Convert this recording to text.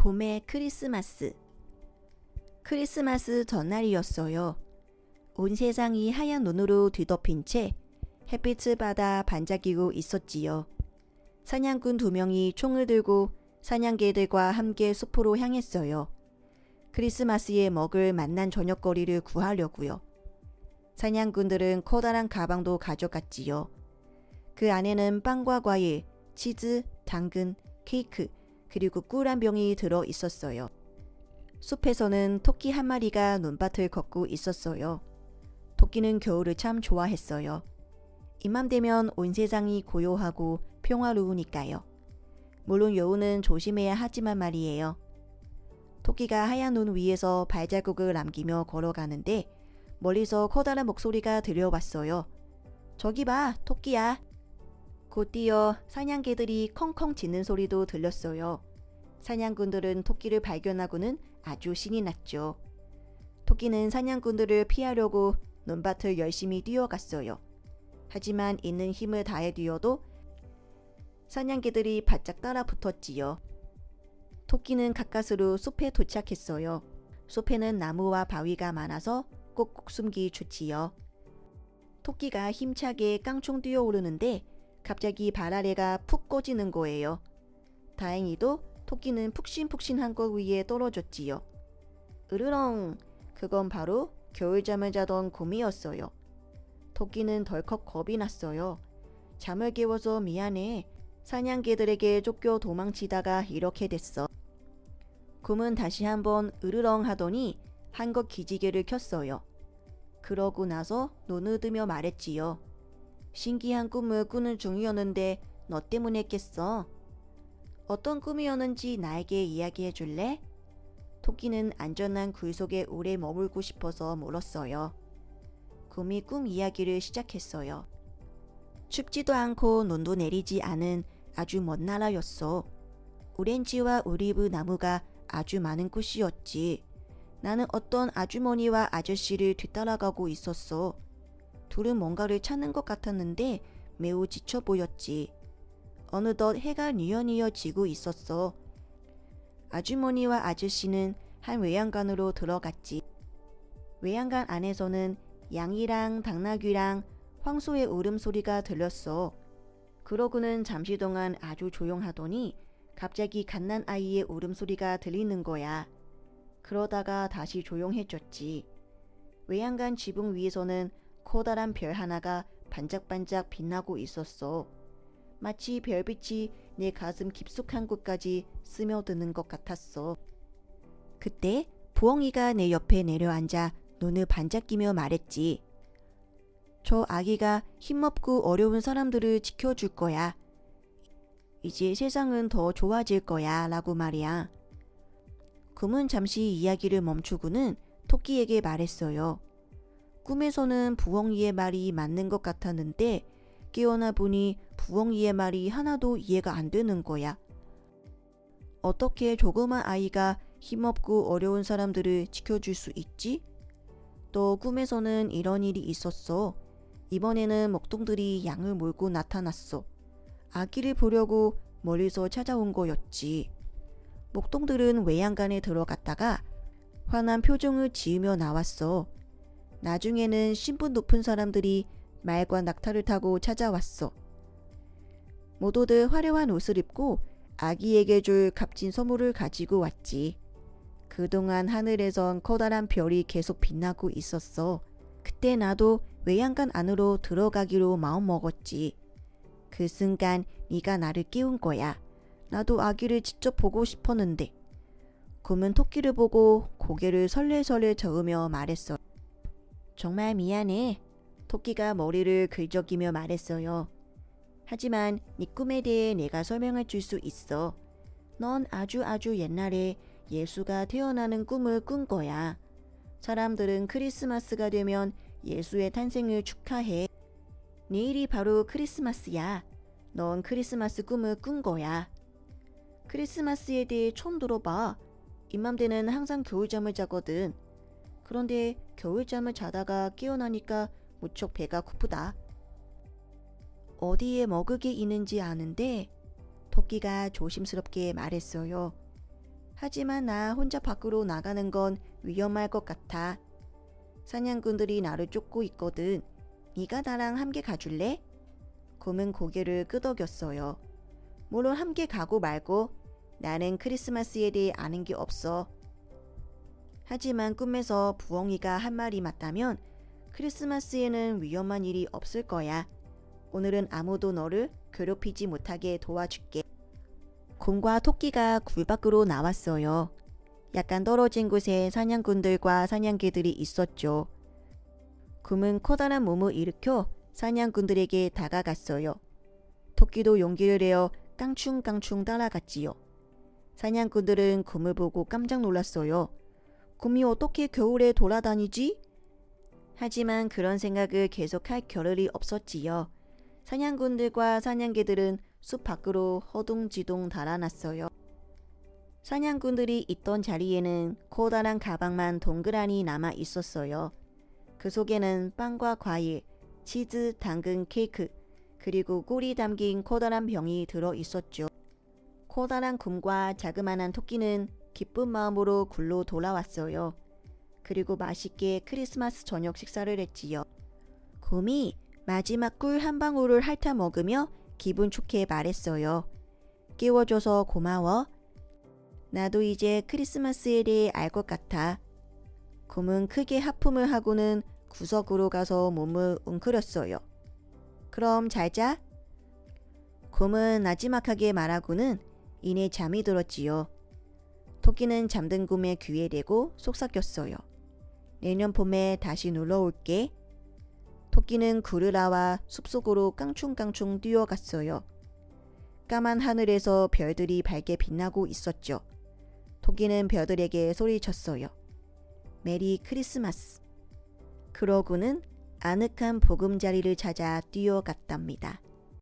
곰의 크리스마스. 크리스마스 전날이었어요. 온 세상이 하얀 눈으로 뒤덮인 채 햇빛을 받아 반짝이고 있었지요. 사냥꾼 2명이 총을 들고 사냥개들과 함께 숲으로 향했어요. 크리스마스에 먹을 맛난 저녁거리를 구하려고요. 사냥꾼들은 커다란 가방도 가져갔지요. 그 안에는 빵과 과일, 치즈, 당근, 케이크, 그리고 꿀 한 병이 들어 있었어요. 숲에서는 토끼 한 마리가 논밭을 걷고 있었어요. 토끼는 겨울을 참 좋아했어요. 이맘 되면 온 세상이 고요하고 평화로우니까요. 물론 여우는 조심해야 하지만 말이에요. 토끼가 하얀 눈 위에서 발자국을 남기며 걸어가는데 멀리서 커다란 목소리가 들려왔어요. 저기 봐, 토끼야. 곧이어 사냥개들이 컹컹 짖는 소리도 들렸어요. 사냥꾼들은 토끼를 발견하고는 아주 신이 났죠. 토끼는 사냥꾼들을 피하려고 논밭을 열심히 뛰어갔어요. 하지만 있는 힘을 다해 뛰어도 사냥개들이 바짝 따라 붙었지요. 토끼는 가까스로 숲에 도착했어요. 숲에는 나무와 바위가 많아서 꼭꼭 숨기 좋지요. 토끼가 힘차게 깡총 뛰어오르는데 갑자기 발 아래가 푹 꺼지는 거예요. 다행히도 토끼는 푹신푹신한 것 위에 떨어졌지요. 으르렁! 그건 바로 겨울잠을 자던 곰이었어요. 토끼는 덜컥 겁이 났어요. 잠을 깨워서 미안해. 사냥개들에게 쫓겨 도망치다가 이렇게 됐어. 곰은 다시 한번 으르렁 하더니 한껏 기지개를 켰어요. 그러고 나서 눈을 뜨며 말했지요. 신기한 꿈을 꾸는 중이었는데 너 때문에 깼어. 어떤 꿈이었는지 나에게 이야기해 줄래? 토끼는 안전한 굴 속에 오래 머물고 싶어서 물었어요. 곰이 꿈 이야기를 시작했어요. 춥지도 않고 눈도 내리지 않은 아주 먼 나라였어. 오렌지와 오리브 나무가 아주 많은 곳이었지. 나는 어떤 아주머니와 아저씨를 뒤따라가고 있었어. 둘은 뭔가를 찾는 것 같았는데 매우 지쳐 보였지. 어느덧 해가 뉘어뉘어 지고 있었어. 아주머니와 아저씨는 한 외양간으로 들어갔지. 외양간 안에서는 양이랑 당나귀랑 황소의 울음소리가 들렸어. 그러고는 잠시 동안 아주 조용하더니 갑자기 갓난아이의 울음소리가 들리는 거야. 그러다가 다시 조용해졌지. 외양간 지붕 위에서는 커다란 별 하나가 반짝반짝 빛나고 있었어. 마치 별빛이 내 가슴 깊숙한 곳까지 스며드는 것 같았어. 그때 부엉이가 내 옆에 내려앉아 눈을 반짝이며 말했지. 저 아기가 힘없고 어려운 사람들을 지켜줄 거야. 이제 세상은 더 좋아질 거야 라고 말이야. 곰은 잠시 이야기를 멈추고는 토끼에게 말했어요. 꿈에서는 부엉이의 말이 맞는 것 같았는데 깨어나 보니 부엉이의 말이 하나도 이해가 안 되는 거야. 어떻게 조그만 아이가 힘없고 어려운 사람들을 지켜줄 수 있지? 또 꿈에서는 이런 일이 있었어. 이번에는 먹통들이 양을 몰고 나타났어. 아기를 보려고 멀리서 찾아온 거였지. 목동들은 외양간에 들어갔다가 환한 표정을 지으며 나왔어. 나중에는 신분 높은 사람들이 말과 낙타를 타고 찾아왔어. 모두들 화려한 옷을 입고 아기에게 줄 값진 선물을 가지고 왔지. 그동안 하늘에선 커다란 별이 계속 빛나고 있었어. 그때 나도 외양간 안으로 들어가기로 마음먹었지. 그 순간 네가 나를 깨운 거야. 나도 아기를 직접 보고 싶었는데. 곰은 토끼를 보고 고개를 설레설레 저으며 말했어. 정말 미안해. 토끼가 머리를 긁적이며 말했어요. 하지만 네 꿈에 대해 내가 설명해 줄 수 있어. 넌 아주 옛날에 예수가 태어나는 꿈을 꾼 거야. 사람들은 크리스마스가 되면 예수의 탄생을 축하해. 내일이 바로 크리스마스야. 넌 크리스마스 꿈을 꾼 거야. 크리스마스에 대해 처음 들어봐. 이맘때는 항상 겨울잠을 자거든. 그런데 겨울잠을 자다가 깨어나니까 무척 배가 고프다. 어디에 먹을 게 있는지 아는데 토끼가 조심스럽게 말했어요. 하지만 나 혼자 밖으로 나가는 건 위험할 것 같아. 사냥꾼들이 나를 쫓고 있거든. 네가 나랑 함께 가줄래? 곰은 고개를 끄덕였어요. 물론 함께 가고 말고 나는 크리스마스에 대해 아는 게 없어. 하지만 꿈에서 부엉이가 한 말이 맞다면 크리스마스에는 위험한 일이 없을 거야. 오늘은 아무도 너를 괴롭히지 못하게 도와줄게. 곰과 토끼가 굴 밖으로 나왔어요. 약간 떨어진 곳에 사냥꾼들과 사냥개들이 있었죠. 곰은 커다란 몸을 일으켜 사냥꾼들에게 다가갔어요. 토끼도 용기를 내어 깡충깡충 따라갔지요. 사냥꾼들은 곰을 보고 깜짝 놀랐어요. 곰이 어떻게 겨울에 돌아다니지? 하지만 그런 생각을 계속할 겨를이 없었지요. 사냥꾼들과 사냥개들은 숲 밖으로 허둥지둥 달아났어요. 사냥꾼들이 있던 자리에는 커다란 가방만 동그라니 남아 있었어요. 그 속에는 빵과 과일, 치즈, 당근, 케이크, 그리고 꿀이 담긴 커다란 병이 들어 있었죠. 커다란 곰과 자그마한 토끼는 기쁜 마음으로 굴로 돌아왔어요. 그리고 맛있게 크리스마스 저녁 식사를 했지요. 곰이 마지막 꿀 한 방울을 핥아 먹으며 기분 좋게 말했어요. 깨워줘서 고마워. 나도 이제 크리스마스에 대해 알 것 같아. 곰은 크게 하품을 하고는 구석으로 가서 몸을 웅크렸어요. 그럼 잘 자. 곰은 나지막하게 말하고는 이내 잠이 들었지요. 토끼는 잠든 곰의 귀에 대고 속삭였어요. 내년 봄에 다시 놀러 올게. 토끼는 굴을 나와 숲속으로 깡충깡충 뛰어갔어요. 까만 하늘에서 별들이 밝게 빛나고 있었죠. 토끼는 별들에게 소리쳤어요. 메리 크리스마스. 그러고는 아늑한 보금자리를 찾아 뛰어갔답니다.